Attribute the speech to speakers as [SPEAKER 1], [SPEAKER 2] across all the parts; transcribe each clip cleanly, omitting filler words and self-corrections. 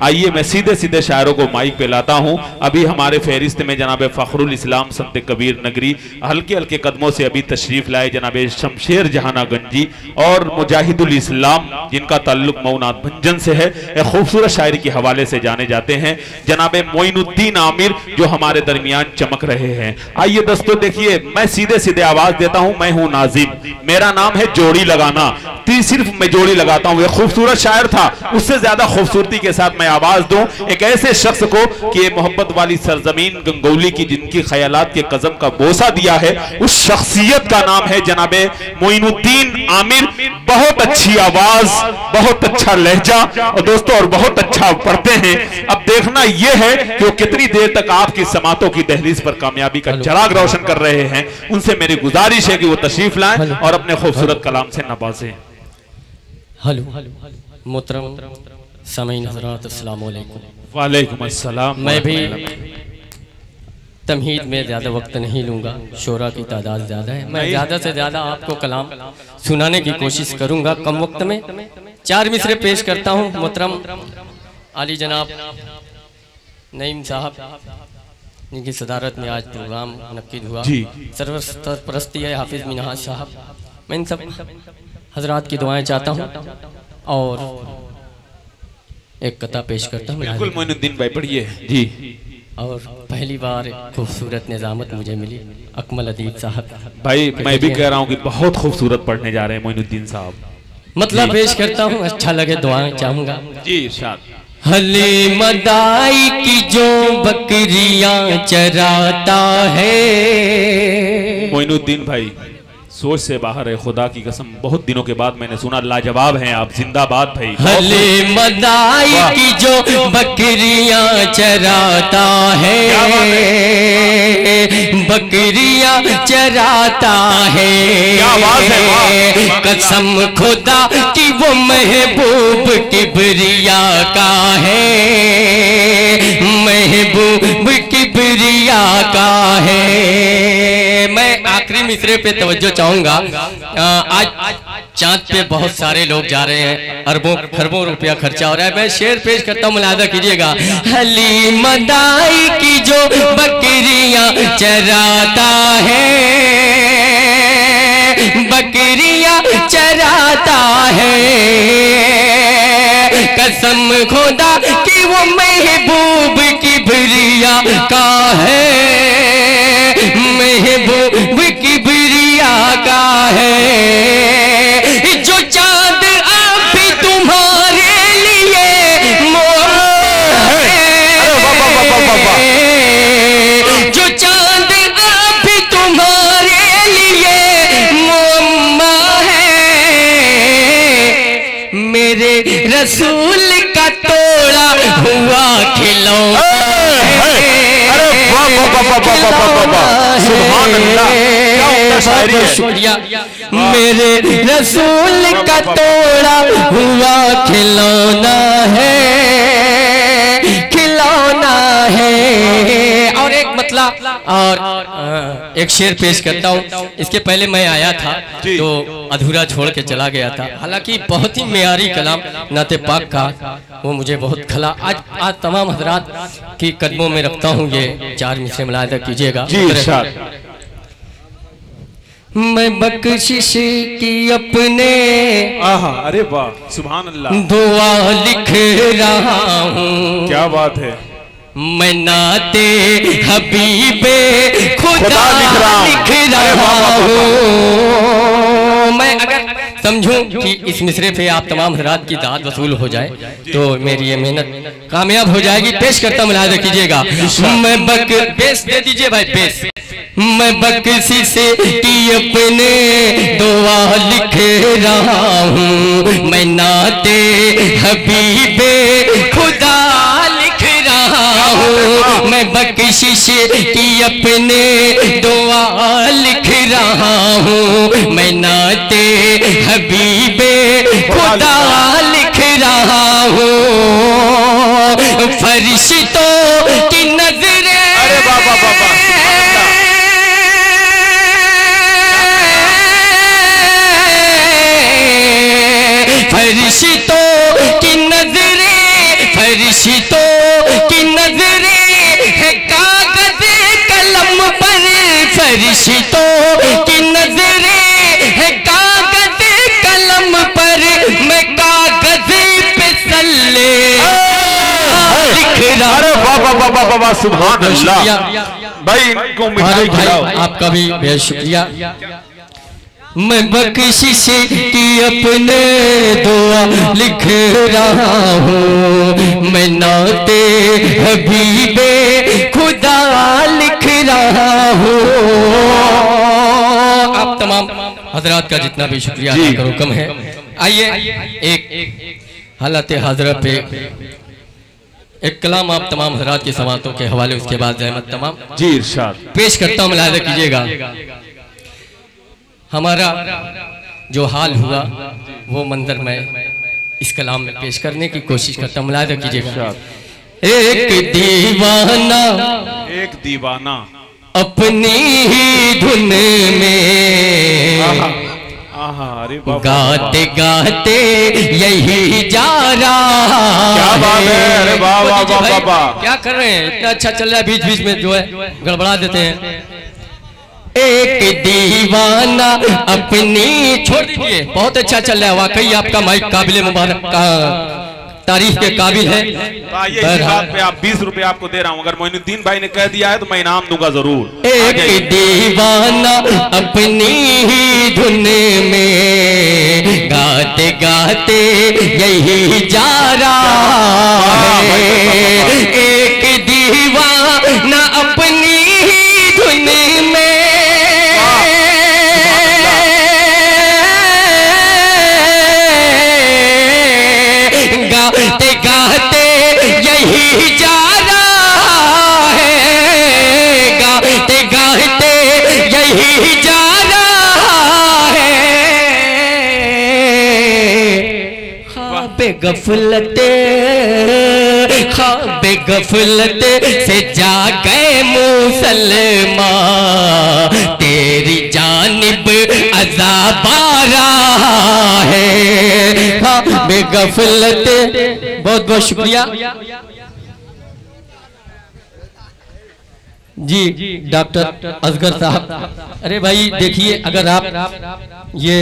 [SPEAKER 1] आइए मैं सीधे सीधे शायरों को माइक पे लाता हूँ। अभी हमारे फहरिस्त में जनाब फखरुल इस्लाम संत कबीर नगरी हल्के हल्के कदमों से अभी तशरीफ लाए जनाब शमशेर जहाना गंजी और मुजाहिदुल इस्लाम जिनका ताल्लुक मऊनात भंजन से है, एक खूबसूरत शायरी के हवाले से जाने जाते हैं जनाब मोइनुद्दीन आमिर जो हमारे दरमियान चमक रहे हैं। आइए दोस्तों देखिए, मैं सीधे सीधे आवाज देता हूं, मैं हूं नाजिम, मेरा नाम है जोड़ी लगाना, सिर्फ मैं जोड़ी लगाता हूं। एक खूबसूरत शायर था, उससे ज्यादा खूबसूरती के साथ मैं आवाज दूं एक ऐसे शख्स को कि मोहब्बत वाली सरजमीन गंगोली की जिनकी ख्यालात के कज़म का बोसा दिया है, उस शख्सियत का नाम है जनाबे मोइनुद्दीन आमिर। बहुत अच्छी आवाज, बहुत अच्छा लहजा और दोस्तों और बहुत अच्छा पढ़ते हैं। अब देखना यह है कि वो कितनी देर तक आपकी समातों की दहलीज पर कामयाबी का चिराग रोशन कर रहे हैं। उनसे मेरी गुजारिश है कि वो तशरीफ लाएं और अपने खूबसूरत कलाम से नवाजें।
[SPEAKER 2] हेलो मोहतरम सामीन हज़रात, अस्सलाम वालेकुम।
[SPEAKER 1] वालेकुम अस्सलाम।
[SPEAKER 2] मैं भी तमहीद में ज़्यादा वक्त नहीं लूँगा, शोरा की तादाद ज़्यादा है, मैं ज़्यादा से ज़्यादा आपको कलाम सुनाने की कोशिश करूँगा कम वक्त में। 4 मिसरे पेश करता हूँ। मोहतरम आली जनाब नईम साहब जिनकी सदारत में आज प्रोग्राम मुनक्किद हुआ, सरपरस्ती है हाफिज़ मिनहाज साहब। मैं इन सब हजरात की दुआएं चाहता हूँ और एक कथा पेश करता हूँ।
[SPEAKER 1] बिल्कुल मोइनुद्दीन भाई पढ़िए जी।
[SPEAKER 2] और पहली बार खूबसूरत निजामत मुझे मिली अकमल अदीब साहब।
[SPEAKER 1] भाई मैं भी कह रहा हूँ कि बहुत खूबसूरत पढ़ने जा रहे हैं मोइनुद्दीन साहब।
[SPEAKER 2] मतलब पेश करता हूँ, अच्छा लगे दुआएं चाहूँगा
[SPEAKER 1] जी। इरशाद।
[SPEAKER 2] हली मदाई की जो बकरियां चराता है।
[SPEAKER 1] मोइनुद्दीन भाई सोच से बाहर है, खुदा की कसम बहुत दिनों के बाद मैंने सुना। लाजवाब हैं आप, जिंदाबाद भाई।
[SPEAKER 2] हली मदाई की जो बकरियां चराता है, बकरियां चराता है, कसम खुदा की वो महबूब किबरिया का है, महबूब किबरिया का है। मैं आखिरी मिसरे पे तवज्जो चाहूंगा। आज चांद पे बहुत सारे लोग जा रहे हैं, अरबों खरबों रुपया खर्चा हो रहा है। मैं शेर पेश करता हूँ, मुलादा कीजिएगा। हली मदाई की जो बकरियां चराता है, बकरियां चराता है, कसम खुदा की वो महबूब किबरिया का है, महबूब किबरिया का है। जो चांद आप भी तुम्हारे लिए जो चांद आप भी तुम्हारे लिए मोम्मा है, मेरे रसूल का तोड़ा हुआ खिलौना मेरे रसूल का तोड़ा हुआ खिलौना है, खिलौना है। और एक मतलब और एक शेर पेश करता हूँ। इसके पहले मैं आया था तो अधूरा छोड़ के चला गया था, हालांकि बहुत ही मेयारी कलाम नाते पाक का वो मुझे बहुत खला। आज तमाम हजरात की कदमों में रखता हूँ ये 4 मिसरे मुलाहिदा कीजिएगा। मैं बख्शिश की अपने
[SPEAKER 1] अरे वाह सुभान अल्लाह
[SPEAKER 2] दुआ लिख रहा हूँ।
[SPEAKER 1] क्या बात है।
[SPEAKER 2] मैं नाते हबीबे खुदा लिख रहा हूँ। मैं अगर समझूं कि इस मिसरे पे आप तमाम हजरात की दाद वसूल हो जाए तो मेरी ये मेहनत कामयाब हो जाएगी। पेश करता मुलाहिदा कीजिएगा। मैं पेश दे दीजिए भाई पेश। मैं बख्शिश की अपने दुआ लिख रहा हूँ, मैं नाते हबीबे खुदा लिख रहा हूँ। मैं बख्शिश की अपने दुआ लिख रहा हूँ, मैं नाते हबीबे खुदा लिख रहा हूँ। फरिश्तों की नजरें फरिश्तों की नजरें फरिश्तों की नजरें है कागज कलम पर, फरिश्तों की नजरें है कागज कलम पर, मैं कागज पे सल्ले लिख रहा।
[SPEAKER 1] अरे वाह वाह वाह वाह वाह, सुभान अल्लाह। भाई इनको मिठाई खिलाओ।
[SPEAKER 2] आपका भी बेहद शुक्रिया। मैं बख्शिश की अपने दुआ लिख रहा हूँ, मैं नाते हबीबे खुदा लिख रहा हूँ। आप तमाम हजरात का जितना भी शुक्रिया अदा करो कम है। आइए एक हालत हाजरा पे एक कलाम आप तमाम हजरात के समातों के हवाले, उसके बाद जहमत तमाम
[SPEAKER 1] जी इरशाद
[SPEAKER 2] पेश करता हूँ। मुलाहिजा कीजिएगा, हमारा जो हाल हुआ वो मंजर मैं इस कलाम में पेश करने की कोशिश करता हूँ। मुलाहिजा कीजिएगा। एक दीवाना अपनी ही धुन में गाते गाते यही जा रहा। क्या बात है, अरे वाह वाह वाह वाह, क्या कर रहे हैं, इतना अच्छा चल रहा है, बीच बीच में जो है गड़बड़ा देते हैं। एक दीवाना अपनी, छोड़ दीजिए, बहुत अच्छा चल रहा है वाकई, आपका माइक काबिल मुबारक का तारीफ के काबिल है।
[SPEAKER 1] ये बात पे आप 20 रुपए आपको दे रहा हूँ, अगर मोइनुद्दीन भाई ने कह दिया है तो मैं इनाम दूंगा जरूर।
[SPEAKER 2] एक दीवाना अपनी ही धुन में गाते गाते यही जा रहा है। एक दीवाना अपनी ही धुन में गाते गाते यही जा रहा है, गाते गाते यही जा रहा है। ख्वाबे गफलते ख्वाबे गफलते से जागे मुसलमान, तेरी जानिब अज़ाब आ रहा है। ख्वाबे गफलते, बहुत बहुत शुक्रिया जी डॉक्टर असगर साहब। अरे भाई देखिए, अगर आप ये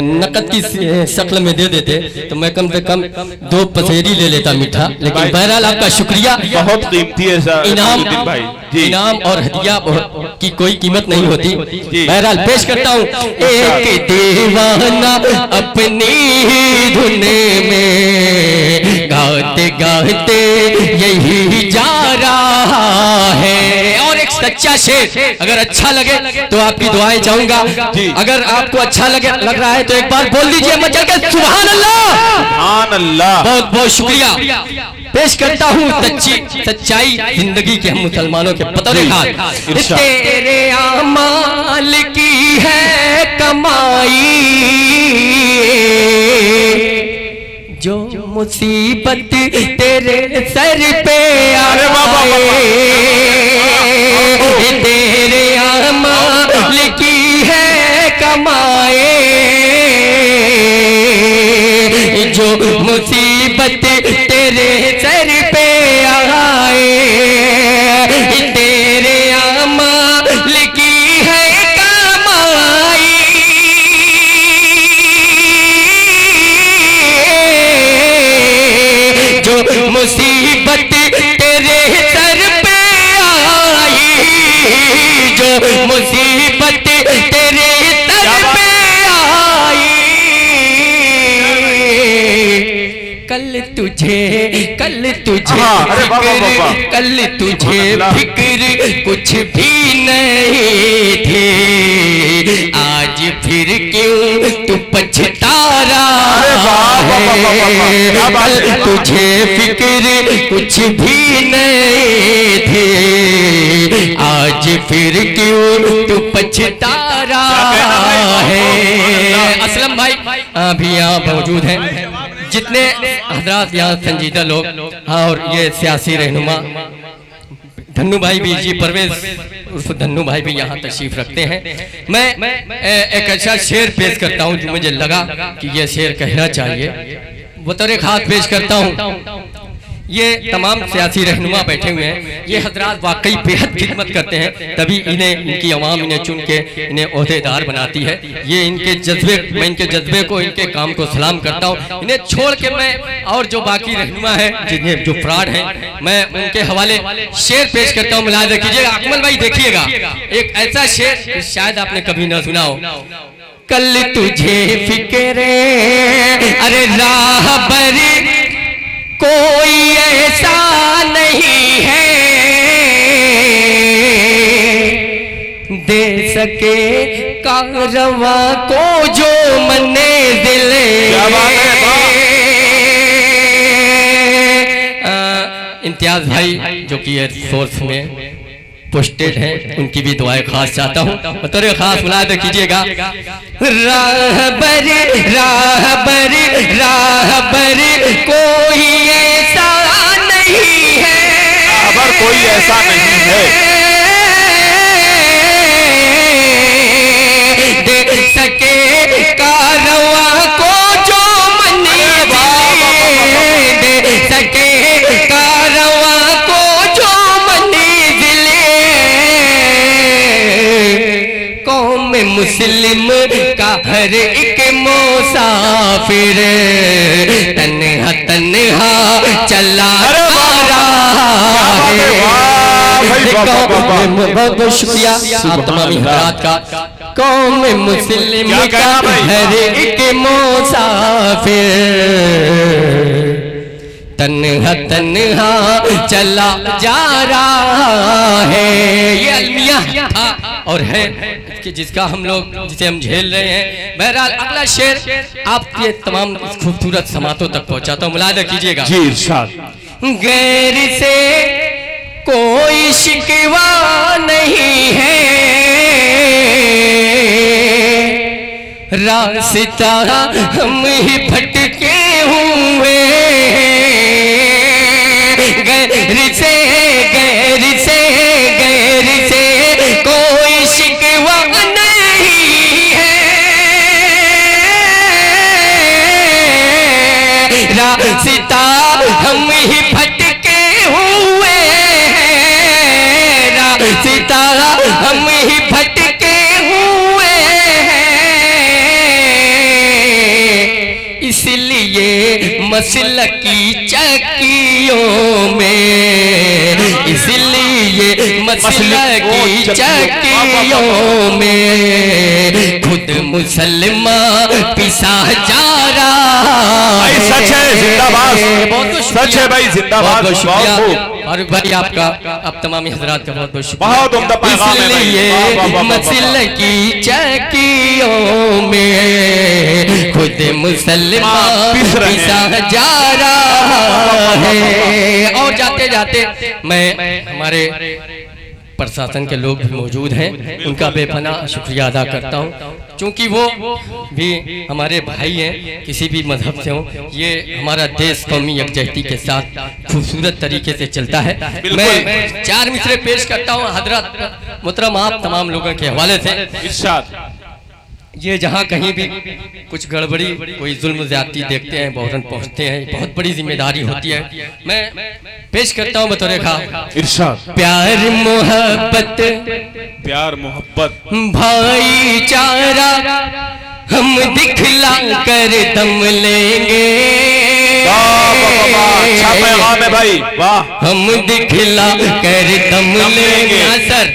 [SPEAKER 2] नकद की शक्ल में दे देते तो मैं कम से कम 2 पसेरी ले लेता मीठा, लेकिन बहरहाल आपका शुक्रिया,
[SPEAKER 1] बहुत कीमती है सर।
[SPEAKER 2] इनाम और हदिया की कोई कीमत नहीं होती। बहरहाल पेश करता हूँ। एक दीवाना अपनी ही धुन में गाते गाते यही जा रहा है। और एक सच्चा शेर, अगर अच्छा लगे तो आपकी दुआएं चाहूंगा, अगर आपको अच्छा लग रहा है तो एक बार बोल दीजिए मचल के सुभान अल्लाह, सुभान अल्लाह। बहुत बहुत शुक्रिया पेश करता हूँ। सच्चाई जिंदगी के हम मुसलमानों के बतौर खास, तेरे आमाल की है कमाई, जो मुसीबत तेरे सर पे आए, तेरे आमाल की है कमाए, जो मुसीबत तेरे सर पे आए, तेरे आमाल की है कमाई, जो मुसीबत तेरे सर पे आई, जो मुसीबत तेरे सर पे आई, कल तुझे फिक्र, कल तुझे फिक्र कुछ भी नहीं थी, आज फिर क्यों तू पछता रहा है। कल तुझे फिक्र कुछ भी नहीं थी, आज फिर क्यों तू पछता रहा है। असलम भाई अभी यहाँ मौजूद हैं, जितने हजरात यहाँ संजीदा लोग और ये सियासी रहनुमा धन्नू भाई भी जी, परवेज उर्फ धन्नू भाई भी यहाँ तशरीफ रखते हैं। मैं एक अच्छा शेर पेश करता हूँ जो मुझे लगा कि ये शेर कहना चाहिए, बतौर खास पेश करता हूँ। ये तमाम सियासी रहनुमा बैठे हुए हैं, ये हजरात वाकई बेहद खिदमत करते हैं, तभी इन्हें इनकी आवाम इन्हें चुन के इन्हें ओहदेदार बनाती है। ये इनके जज्बे, मैं इनके जज्बे को, इनके काम को सलाम करता हूँ। इन्हें छोड़ के मैं और जो बाकी रहनुमा है, जिन्हें जो फ्रॉड हैं, मैं उनके हवाले शेर पेश करता हूँ, मुलाहिजा कीजिएगा। अकमल भाई देखिएगा, एक ऐसा शेर शायद आपने कभी ना सुना हो। कल तुझे फिक्रे अरे राहबर कोई ऐसा नहीं है, दे सके कारवां को जो मने दिले। इम्तियाज भाई जो कि एयर फोर्स में पोस्टेड हैं, उनकी भी दुआएं खास चाहता हूँ, बतौर खास मुलाहिजा कीजिएगा। राहबर राहबर राहबर कोई ऐसा नहीं है,
[SPEAKER 1] राहबर कोई ऐसा नहीं है,
[SPEAKER 2] दे सके कारवां को जो मने दिले, दे सके कारवां को जो मने दिले। कौम मुस्लिम का हर एक मुसाफिर तन्हा तन्हा चला बहुत बहुत शुक्रिया आप तमाम हजरात का। कौम मुस्लिम का हर एक मुसाफिर तन्हा तन्हा चला जा रहा है। ये अलमिया था और है कि जिसका हम लोग, जिसे हम झेल रहे हैं। बहरहाल अगला शेर आप ये तमाम खूबसूरत समातों तक पहुंचाता हूँ, मुलाहिजा कीजिएगा।
[SPEAKER 1] जी इरशाद।
[SPEAKER 2] गैर से कोई शिकवा नहीं है, रास्ता हम ही भटके हुए, गैर से गैर से गैर से कोई शिकवा नहीं है, रास्ता हम ही भटके हुए हैं, रास्ता हम ही भटके हुए हैं, इसलिए मसलकी चक्कियों में, इसलिए मसलकी चक्कियों में खुद मुसलमान पिसा जा रहा है।
[SPEAKER 1] सच है, जिंदाबाद, सच है भाई, जिंदाबाद।
[SPEAKER 2] बहुत शुक्रिया फारूक भाई आपका, आप तमामी हजरात का बहुत बहुत शुक्रिया।
[SPEAKER 1] बहुत उम्दा पैगाम है भाई।
[SPEAKER 2] इसलिए मसलकी चक्कियों में खुद मुसलमान पिसा जा रहा है। और जाते जाते मैं हमारे प्रशासन के लोग भी मौजूद हैं, उनका बेपना शुक्रिया अदा करता हूं, क्योंकि वो भी हमारे भाई हैं, किसी भी मजहब से हों। ये हमारा देश कौमी यकजहती के साथ खूबसूरत तरीके से चलता है। मैं 4 मिसरे पेश करता हूं हजरत मुहतरम आप तमाम लोगों के हवाले से।
[SPEAKER 1] इरशाद।
[SPEAKER 2] ये जहाँ कहीं भी कुछ गड़बड़ी, कोई जुल्म ज्यादती देखते हैं, फौरन पहुँचते हैं, बहुत बड़ी जिम्मेदारी होती है। मैं पेश करता हूँ बतौर खास।
[SPEAKER 1] इरशाद।
[SPEAKER 2] प्यार मोहब्बत,
[SPEAKER 1] प्यार मोहब्बत,
[SPEAKER 2] भाईचारा हम दिखला कर दम लेंगे।
[SPEAKER 1] अच्छा पैगाम है भाई, वाह।
[SPEAKER 2] हम दिखला कर दम लेंगे सर।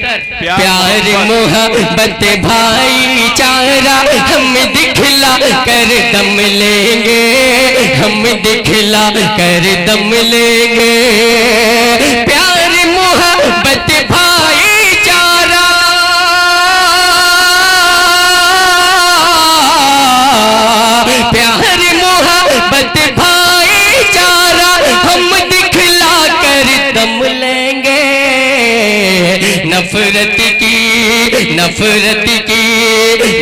[SPEAKER 2] प्यार मोहब्बत भाईचारा हम दिखला कर दम लेंगे, हम दिखला कर दम लेंगे। प्यार मोहब्बत भाईचारा, प्यार मोहब्बत भाईचारा हम दिखला कर दम लेंगे। नफरत की नफरत की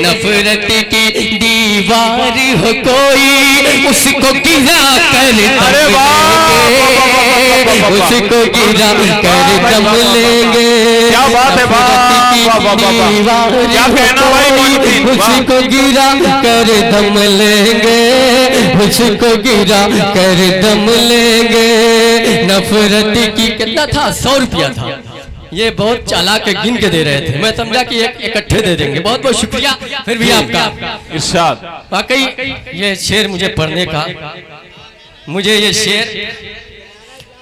[SPEAKER 2] नफरत की दीवार हो कोई, उसको गिरा कर दम लेंगे, उसको गिरा कर दम लेंगे।
[SPEAKER 1] क्या बात है, क्या कहना भाई,
[SPEAKER 2] उसको गिरा कर दम लेंगे, उसको गिरा कर दम लेंगे। नफरत की। कितना था? 100 रुपया था। ये बहुत चालाक गिन के दे रहे थे, मैं समझा कि इकट्ठे दे देंगे। बहुत बहुत शुक्रिया फिर भी आपका
[SPEAKER 1] इरशाद।
[SPEAKER 2] वाकई ये शेर मुझे पढ़ने का, मुझे ये शेर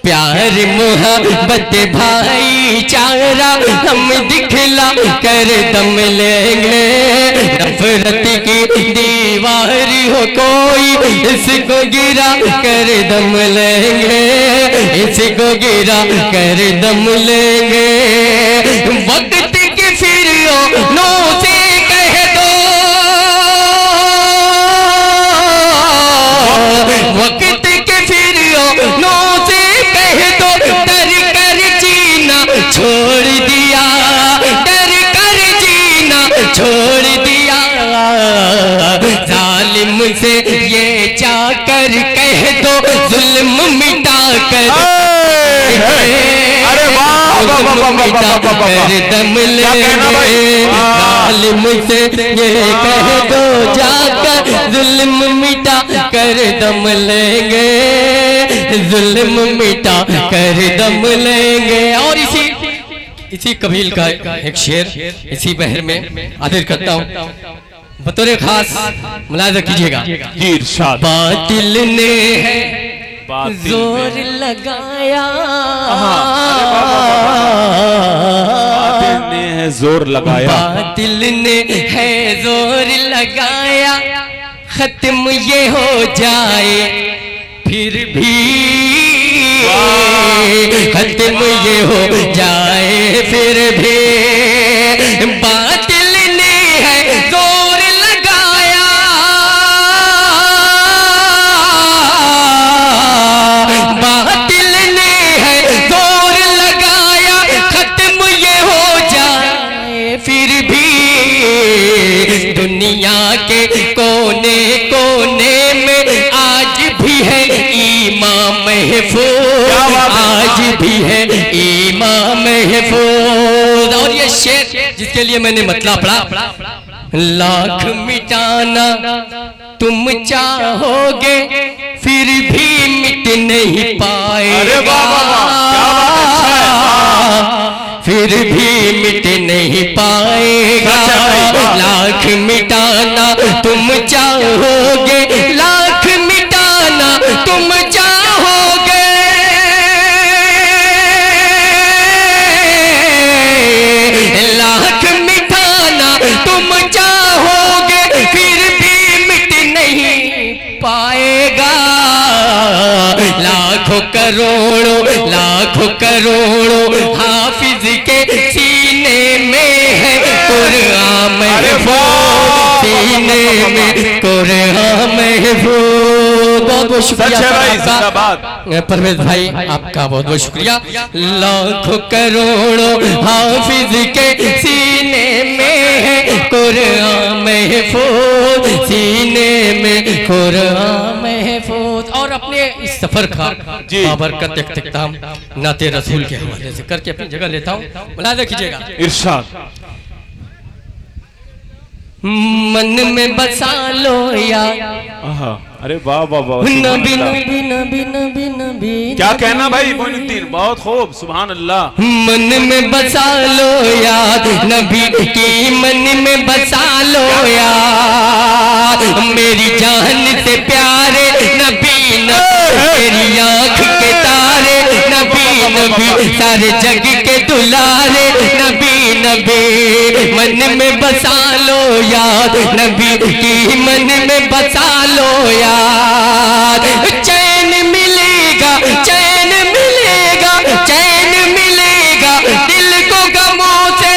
[SPEAKER 2] प्यार मोहब्बत भाईचारा हम दिखला कर दम लेंगे। नफरत की दीवार हो कोई इसको गिरा कर दम लेंगे, इसको गिरा कर दम लेंगे। वक्त के फिर नो से कह दो, वक्त के फिर नो से कह दो, डर कर जीना छोड़ दिया, डर कर जीना छोड़ दिया। जालिम से ये चाकर कह दो, जुल्म मिटा कर कर दम लेंगे। जालिम से ये कह दो जाकर, जुल्म मिटा कर दम लेंगे, जुल्म मिटा कर दम लेंगे। और इसी कबील का एक शेर इसी बहर में आदिर करता हूँ, बतौर खास मुलाहिजा कीजिएगा। बातिल ने जोर लगाया,
[SPEAKER 1] बातिल ने है जोर लगाया,
[SPEAKER 2] बातिल ने है जोर लगाया। खत्म ये हो जाए फिर भी, खत्म ये हो जाए फिर भी। बातिल ने है जोर लगाया, बातिल ने है जोर लगाया। खत्म ये हो जाए फिर भी। दुनिया के कोने कोने में आज भी है ईमान महफूज, आज भी है ईमान महफूज। और ये शेर जिसके लिए मैंने मतलब पढ़ा, लाख मिटाना तुम चाहोगे फिर भी मिट नहीं पाएगा, फिर भी मिट नहीं पाएगा। लाख मिटाना तुम चाहोगे, लाख मिटाना तुम चाहोगे, लाख मिटाना तुम चाहोगे फिर भी मिट नहीं पाएगा। लाखों करोड़ों, लाखों करोड़ों हाफिज के सीने में है कुरान महफूज, सीने में कुरान महफूज। बहुत बहुत शुक्रिया परवेज भाई, आपका बहुत बहुत शुक्रिया। लाखों करोड़ों हाफिज के सीने में है कुरान महफूज, सीने में कुरान महफूज। और अपने इस सफर का बाबरकत इख्तिताम नाते रसूल के हवाले से करके अपनी जगह लेता हूँ, मुलाहिजा कीजिएगा।
[SPEAKER 1] इरशाद।
[SPEAKER 2] मन में बसा लो यार,
[SPEAKER 1] अरे वाह वाह वाह,
[SPEAKER 2] नबी नबी नबी नबी नबी।
[SPEAKER 1] क्या कहना भाई मोइनुद्दीन, बहुत खूब, सुभान अल्लाह।
[SPEAKER 2] मन में बसा लो यार नबी की, मन में बसा लो यार। मेरी जान से प्यारे नबी नबी, तेरी आँख के तारे नबी नबी, सारे जग के दुलारे नबी नबी। मन में बसा लो यार नबी की, मन में बसा लो यार। चैन मिलेगा, चैन मिलेगा, चैन मिलेगा दिल को गमों से।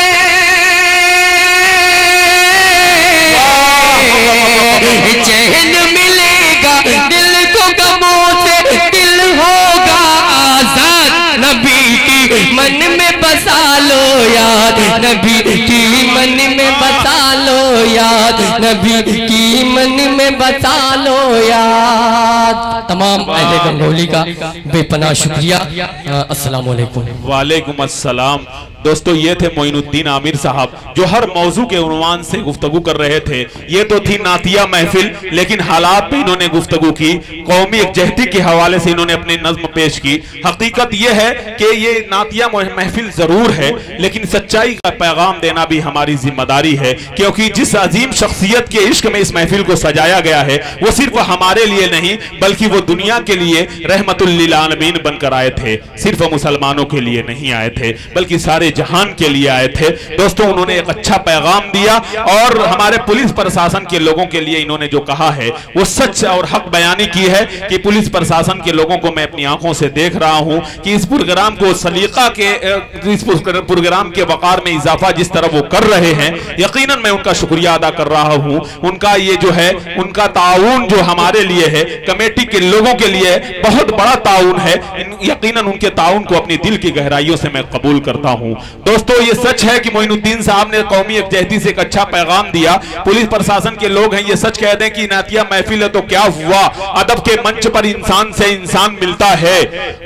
[SPEAKER 2] चैन मिलेगा दिल को गमों से, दिल होगा आजाद नबी की मन में बसा लो याद, नबी की मन में बसा लो याद, नबी की मन में बसा लो याद। तमाम अहले गंगोली का बेपनाह शुक्रिया। अस्सलाम वालेकुम।
[SPEAKER 1] वालेकुम अस्सलाम। दोस्तों ये थे मोइनुद्दीन आमिर साहब जो हर मौजू के उन्वान से गुफ्तगू कर रहे थे। ये तो थी नातिया महफिल, लेकिन हालात पे इन्होंने गुफ्तगू की, कौमी यकजहती के हवाले से इन्होंने अपनी नज्म पेश की। हकीकत ये है कि ये नातिया महफिल जरूर है, लेकिन सच्चाई का पैगाम देना भी हमारी जिम्मेदारी है, क्योंकि जिस अजीम शख्सियत के इश्क में इस महफिल को सजाया गया है वो सिर्फ हमारे लिए नहीं बल्कि वो दुनिया के लिए रहमतुल लिल आलमीन बनकर आए थे। सिर्फ मुसलमानों के लिए नहीं आए थे बल्कि सारे जहान के लिए आए थे। दोस्तों उन्होंने एक अच्छा पैगाम दिया और हमारे पुलिस प्रशासन के लोगों के लिए इन्होंने जो कहा है वो सच और हक बयानी की है कि पुलिस प्रशासन के लोगों को मैं अपनी आंखों से देख रहा हूं कि इस प्रोग्राम को सलीका के इस प्रोग्राम के वकार में इजाफा जिस तरह वो कर रहे हैं, यकीनन मैं उनका शुक्रिया अदा कर रहा हूं। उनका ये जो है उनका ताउन जो हमारे लिए है, कमेटी के लोगों के लिए बहुत बड़ा ताउन है। यकीनन उनके ताउन को अपनी दिल की गहराइयों से मैं कबूल करता हूं। दोस्तों ये सच है कि मोइनुद्दीन साहब ने कौमी यकजहती से एक अच्छा पैगाम दिया। पुलिस प्रशासन के लोग हैं, ये सच कह दें कि नातिया महफिल है तो क्या हुआ, अदब के मंच पर इंसान से इंसान मिलता है,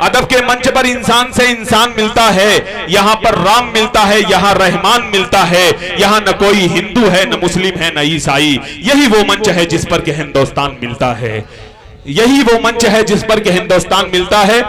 [SPEAKER 1] अदब के मंच पर इंसान से इंसान मिलता है। यहां पर राम मिलता है, यहां रहमान मिलता है, यहां न कोई हिंदू है, न मुस्लिम है, न ईसाई। यही वो मंच है जिस पर के हिंदुस्तान मिलता है, यही वो मंच है जिस पर के हिंदुस्तान मिलता है।